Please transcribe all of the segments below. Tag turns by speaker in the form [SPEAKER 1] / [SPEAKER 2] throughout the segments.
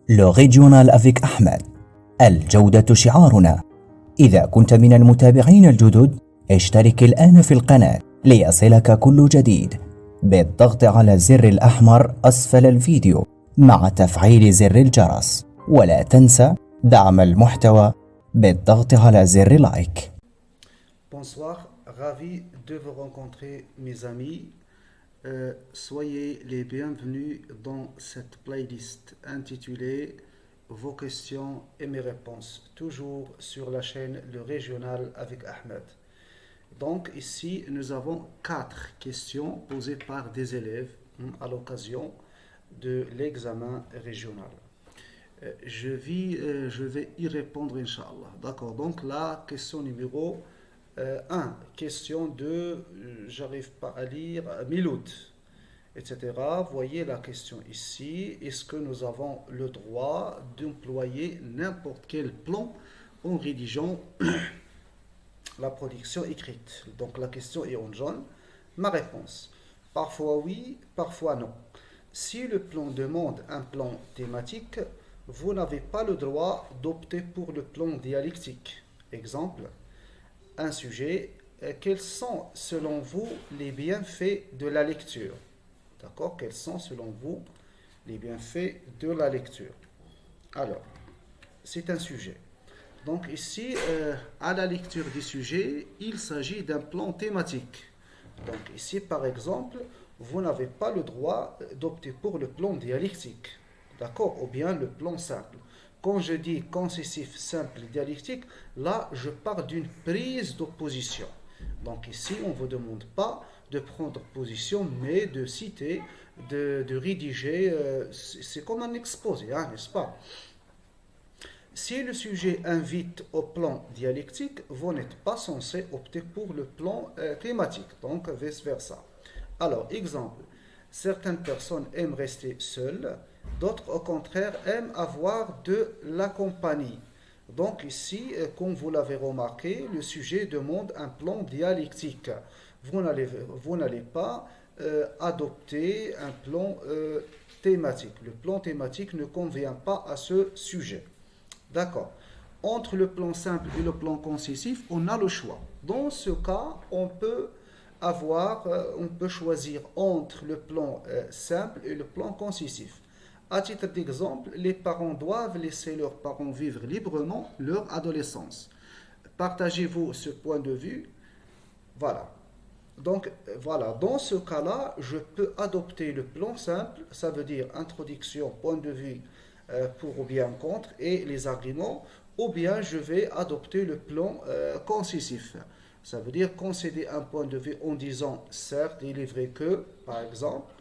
[SPEAKER 1] لو ريجيونال افيك أحمد. الجودة شعارنا. إذا كنت من المتابعين الجدد اشترك الآن في القناة ليصلك كل جديد بالضغط على الزر الأحمر أسفل الفيديو مع تفعيل زر الجرس، ولا تنسى دعم المحتوى بالضغط على زر لايك.
[SPEAKER 2] Bonsoir, ravi de vous rencontrer mes amis. Soyez les bienvenus dans cette playlist intitulée Vos questions et mes réponses, toujours sur la chaîne Le Régional avec Ahmed. Donc ici, nous avons 4 questions posées par des élèves à l'occasion de l'examen régional. Je vais y répondre, Inch'Allah. D'accord, donc la question numéro 1, question de, j'arrive pas à lire, Miloud, etc. Voyez la question ici. Est-ce que nous avons le droit d'employer n'importe quel plan en rédigeant la production écrite? Donc la question est en jaune. Ma réponse, parfois oui, parfois non. Si le plan demande un plan thématique, vous n'avez pas le droit d'opter pour le plan dialectique. Exemple, un sujet, quels sont selon vous les bienfaits de la lecture? D'accord? Quels sont selon vous les bienfaits de la lecture? Alors, c'est un sujet. Donc ici, à la lecture du sujet, il s'agit d'un plan thématique. Donc ici, par exemple, vous n'avez pas le droit d'opter pour le plan dialectique. D'accord? Ou bien le plan simple. Quand je dis concessif, simple, dialectique, là, je parle d'une prise d'opposition. Donc ici, on ne vous demande pas de prendre position, mais de citer, de rédiger. C'est comme un exposé, hein, n'est-ce pas? Si le sujet invite au plan dialectique, vous n'êtes pas censé opter pour le plan thématique, donc vice-versa. Alors, exemple, certaines personnes aiment rester seules, d'autres au contraire aiment avoir de la compagnie. Donc ici, comme vous l'avez remarqué, le sujet demande un plan dialectique. Vous n'allez pas adopter un plan thématique. Le plan thématique ne convient pas à ce sujet. D'accord. Entre le plan simple et le plan concessif, on a le choix. Dans ce cas, on peut choisir entre le plan simple et le plan concessif. À titre d'exemple, les parents doivent laisser leurs parents vivre librement leur adolescence. Partagez-vous ce point de vue? Voilà. Donc, voilà, dans ce cas-là, je peux adopter le plan simple, ça veut dire introduction, point de vue pour ou bien contre et les arguments, ou bien je vais adopter le plan concessif. Ça veut dire concéder un point de vue en disant certes, il est vrai que, par exemple,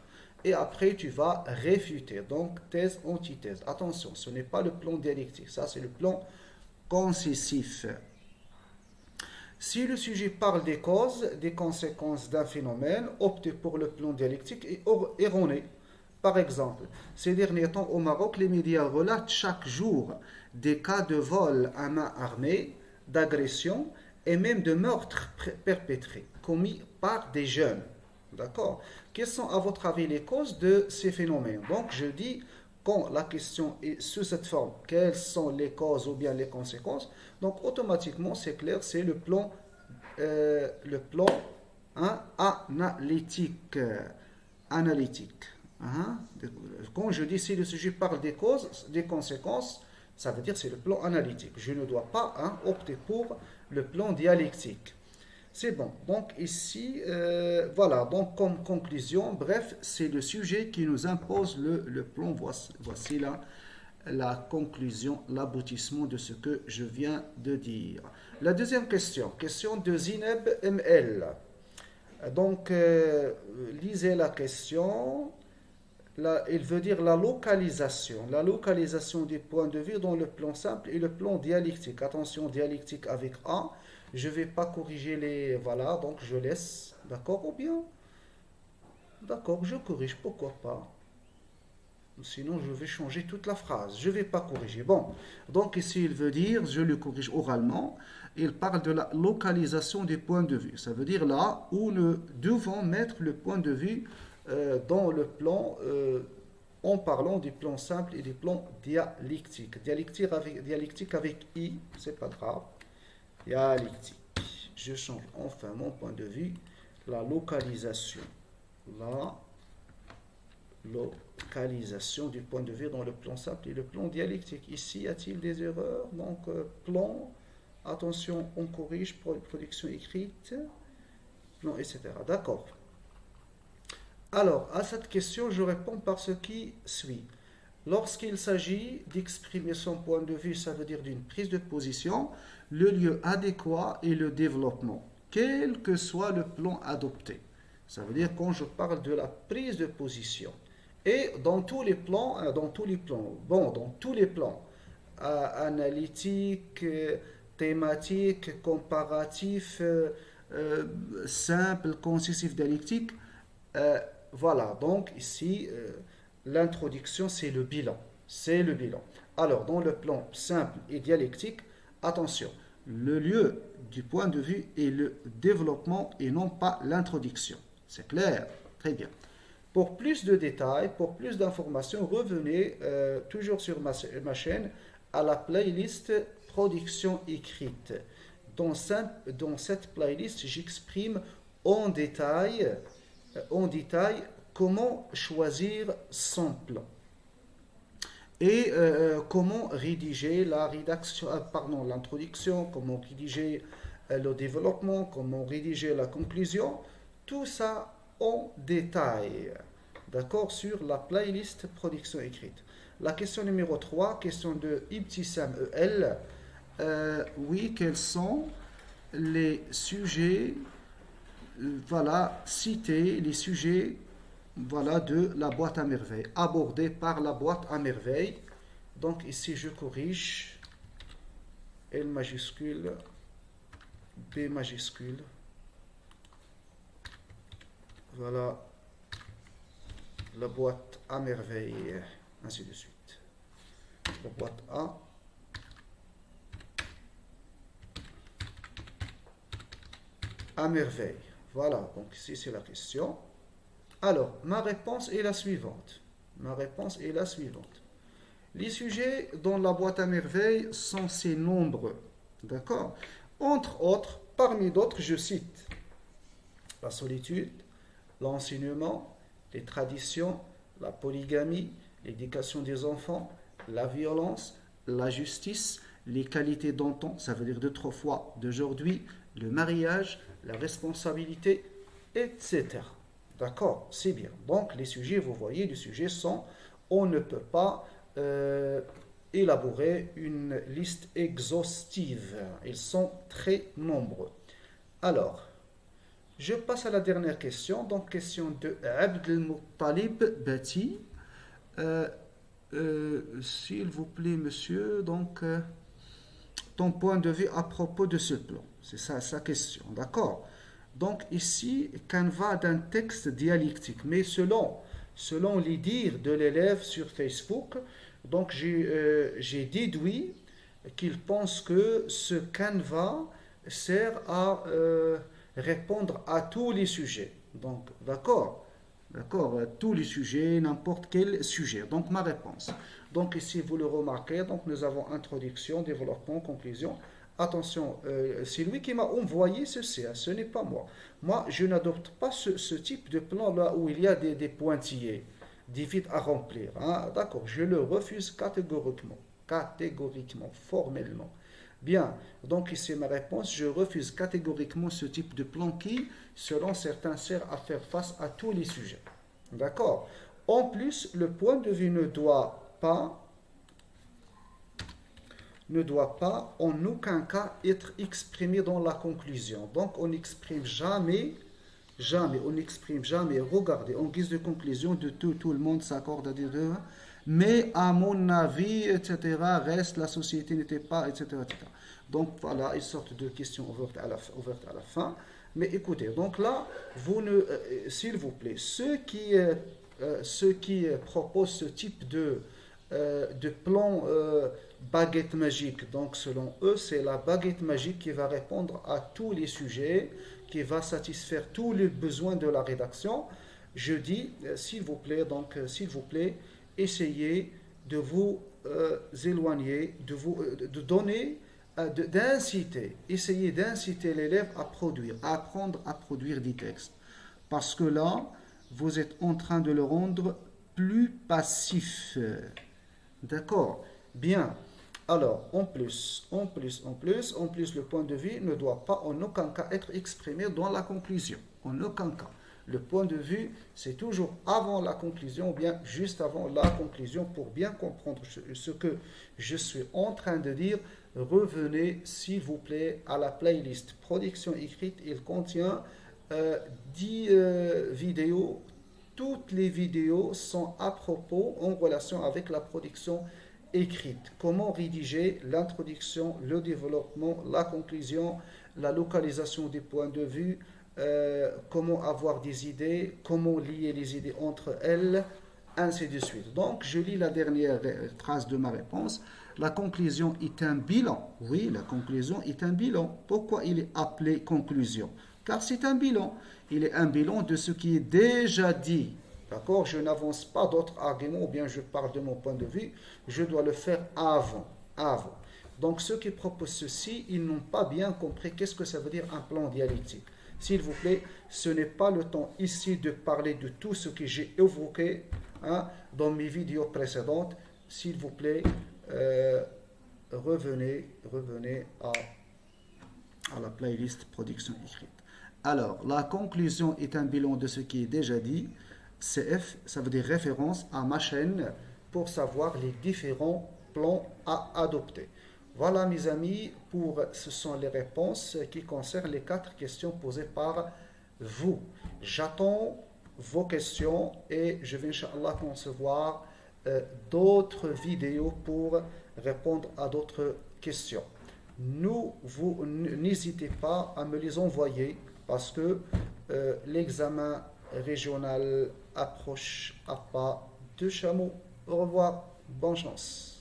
[SPEAKER 2] et après tu vas réfuter. Donc, thèse, antithèse. Attention, ce n'est pas le plan dialectique, ça c'est le plan concessif. Si le sujet parle des causes, des conséquences d'un phénomène, optez pour le plan dialectique et erroné. Par exemple, ces derniers temps au Maroc, les médias relatent chaque jour des cas de vol à main armée, d'agression et même de meurtres perpétrés, commis par des jeunes. D'accord? Quelles sont à votre avis les causes de ces phénomènes? Donc je dis, quand la question est sous cette forme, quelles sont les causes ou bien les conséquences? Donc automatiquement, c'est clair, c'est le plan analytique. Analytique. Quand je dis si le sujet parle des causes, des conséquences, ça veut dire c'est le plan analytique. Je ne dois pas opter pour le plan dialectique. C'est bon. Donc ici, voilà. Donc comme conclusion, bref, c'est le sujet qui nous impose le plan. Voici là la conclusion, l'aboutissement de ce que je viens de dire. La deuxième question de Zineb ML. Donc, lisez la question. Là, il veut dire la localisation des points de vue dans le plan simple et le plan dialectique. Attention, dialectique avec A. Je ne vais pas corriger les... Voilà, donc je laisse. D'accord ou bien? D'accord, je corrige, pourquoi pas? Sinon, je vais changer toute la phrase. Je ne vais pas corriger. Bon, donc ici, il veut dire, je le corrige oralement, il parle de la localisation des points de vue. Ça veut dire là où nous devons mettre le point de vue dans le plan en parlant des plans simples et des plans dialectiques. Dialectique avec I, c'est pas grave. Dialectique. Je change enfin mon point de vue. La localisation. La localisation du point de vue dans le plan simple et le plan dialectique. Ici, y a-t-il des erreurs? Donc, plan, attention, on corrige, production écrite, plan, etc. D'accord. Alors, à cette question, je réponds par ce qui suit. Lorsqu'il s'agit d'exprimer son point de vue, ça veut dire d'une prise de position, le lieu adéquat est le développement, quel que soit le plan adopté. Ça veut dire quand je parle de la prise de position. Et dans tous les plans, analytique, thématique, comparatif, simple, concisif, dialectique, voilà, donc ici, l'introduction, c'est le bilan. C'est le bilan. Alors, dans le plan simple et dialectique, attention, le lieu du point de vue est le développement et non pas l'introduction. C'est clair? Très bien. Pour plus de détails, pour plus d'informations, revenez toujours sur ma chaîne à la playlist Production écrite. Dans cette playlist, j'exprime en détail comment choisir son plan et comment rédiger l'introduction, comment rédiger le développement, comment rédiger la conclusion, tout ça en détail, d'accord, sur la playlist production écrite. La question numéro 3, question de Ibtissam EL. Oui, quels sont les sujets, voilà, cités, les sujets, voilà, de la boîte à merveilles, abordés par la boîte à merveilles. Donc ici, je corrige, L majuscule, B majuscule, voilà, la boîte à merveilles, ainsi de suite. La boîte à merveille. Voilà, donc ici c'est la question. Alors, ma réponse est la suivante. Les sujets dans la boîte à merveille sont ces nombreux. D'accord? Entre autres, parmi d'autres, je cite la solitude, l'enseignement, les traditions, la polygamie, l'éducation des enfants, la violence, la justice, les qualités d'antan, ça veut dire d'autrefois, d'aujourd'hui, le mariage, la responsabilité, etc. D'accord, c'est bien. Donc les sujets, vous voyez, les sujets sont, on ne peut pas élaborer une liste exhaustive. Ils sont très nombreux. Alors, je passe à la dernière question. Donc question de Abdelmuttalib Bati. S'il vous plaît, monsieur, donc ton point de vue à propos de ce plan. C'est ça sa question, d'accord? Donc ici, Canva d'un texte dialectique, mais selon les dires de l'élève sur Facebook, donc j'ai déduit qu'il pense que ce Canva sert à répondre à tous les sujets. Donc, d'accord, tous les sujets, n'importe quel sujet. Donc, ma réponse. Donc, ici, vous le remarquez, donc nous avons introduction, développement, conclusion. Attention, c'est lui qui m'a envoyé ceci, hein, ce n'est pas moi. Moi, je n'adopte pas ce type de plan là où il y a des pointillés, des vides à remplir. Hein, d'accord, je le refuse catégoriquement, formellement. Bien, donc ici ma réponse, je refuse catégoriquement ce type de plan qui, selon certains, sert à faire face à tous les sujets. D'accord? En plus, le point de vue ne doit pas en aucun cas être exprimé dans la conclusion. Donc on n'exprime jamais, regardez, en guise de conclusion, tout le monde s'accorde à dire, mais à mon avis, etc., reste, la société n'était pas, etc., etc. Donc voilà, une sorte de question ouverte à la fin. Mais écoutez, donc là, s'il vous plaît, ceux qui proposent ce type de plan baguette magique, donc selon eux, c'est la baguette magique qui va répondre à tous les sujets, qui va satisfaire tous les besoins de la rédaction. Je dis, s'il vous plaît, essayez de vous éloigner, de donner, d'inciter, essayez d'inciter l'élève à produire, à apprendre à produire des textes. Parce que là, vous êtes en train de le rendre plus passif. D'accord? Bien. Alors, en plus, le point de vue ne doit pas en aucun cas être exprimé dans la conclusion. En aucun cas. Le point de vue, c'est toujours avant la conclusion ou bien juste avant la conclusion pour bien comprendre ce que je suis en train de dire. Revenez, s'il vous plaît, à la playlist Production écrite. Il contient 10 vidéos. Toutes les vidéos sont à propos en relation avec la production écrite. Comment rédiger l'introduction, le développement, la conclusion, la localisation des points de vue, comment avoir des idées, comment lier les idées entre elles, ainsi de suite. Donc, je lis la dernière phrase de ma réponse. La conclusion est un bilan. Oui, la conclusion est un bilan. Pourquoi il est appelé conclusion? Car c'est un bilan. Il est un bilan de ce qui est déjà dit. D'accord? Je n'avance pas d'autres arguments ou bien je parle de mon point de vue. Je dois le faire avant. Donc, ceux qui proposent ceci, ils n'ont pas bien compris qu'est-ce que ça veut dire un plan dialectique. S'il vous plaît, ce n'est pas le temps ici de parler de tout ce que j'ai évoqué dans mes vidéos précédentes. S'il vous plaît, revenez à la playlist Production écrite. Alors, la conclusion est un bilan de ce qui est déjà dit. CF, ça veut dire référence à ma chaîne pour savoir les différents plans à adopter. Voilà mes amis, ce sont les réponses qui concernent les 4 questions posées par vous. J'attends vos questions et je vais Inch'Allah concevoir d'autres vidéos pour répondre à d'autres questions. N'hésitez pas à me les envoyer parce que l'examen régional approche à pas de chameau. Au revoir, bonne chance.